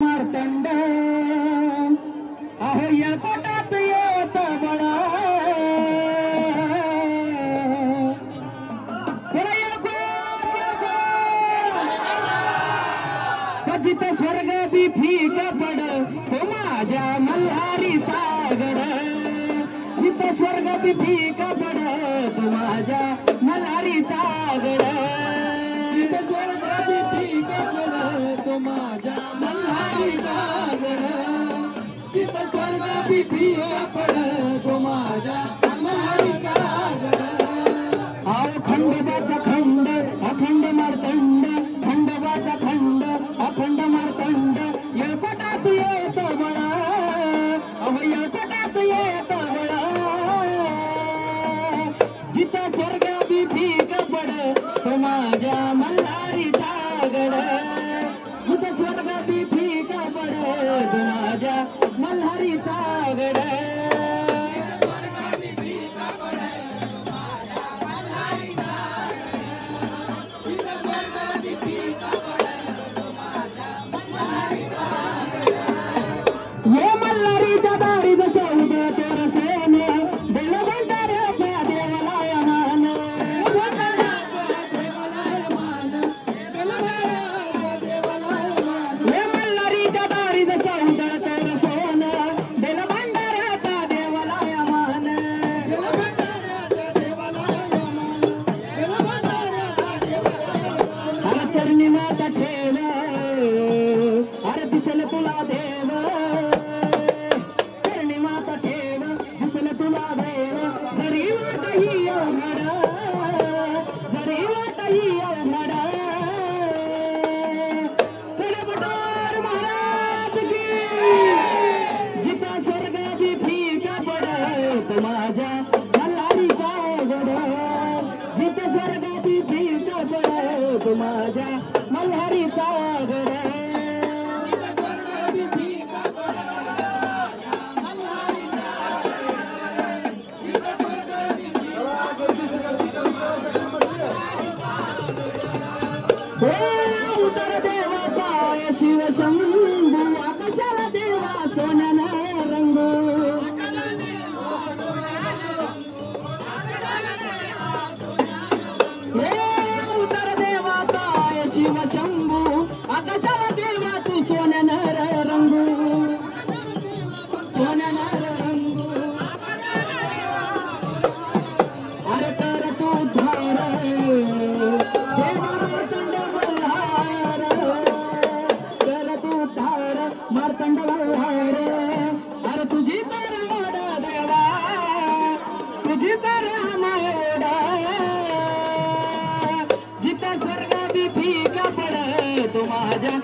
मार्तंड अहो या पोटात येत बळा जित स्वर्ग बी फीक पड तो माझ्या मल्हारीचा गड जित स्वर्ग बी फीक पड तो माझ्या मल्हारीचा गड जित स्वर्ग बी फीक पड तो माझ्या मल्हारीचा गड जित स्वर्ग बी फीक पड तो माझ्या मल्हारीचा गड आओ खंडोबाचा खंड अखंड मार्तंड खंडोबाचा खंड अखंड मार्तंड येळपटात येत बळा अहो येळपटात येत बळा जिथं स्वर्ग बी फीक पड तो माझ्या मल्हारीचा गड जिथं स्वर्ग बी फीक पड तो माझ्या मल्हारीचा गड ये मल्हारीच्या दारी जसं उदय रसेन दिल भंडाऱ्याच्या देवाला मान ये मल्हारीच्या दारी जसं उदय रसेन दिल भंडाऱ्याचा देवाला मान अरे चरणी माता ठेव अरे दिसल तुला देव जरी वाटही अवघड जरी वाटही अवघड कडबटार महाराज की जिथं स्वर्ग बी फीक पड तो माझ्या मल्हारीचा गड जिथं स्वर्ग बी फीक पड तो माझ्या मल्हारीचा गड उतर देवाचा शिव शंभू आकाशाला देवा सोन्याने रंग उतर देवाचा शिव शंभू आकाशाला देवा तू सोन्याने रंग सोन्याने रंग अरे तर तू धार मार्तंड वल्हार अरे तुझी तर मोडा देवा तुझी तर मोडा जिथं स्वर्ग बी फीक पड तो माझ्या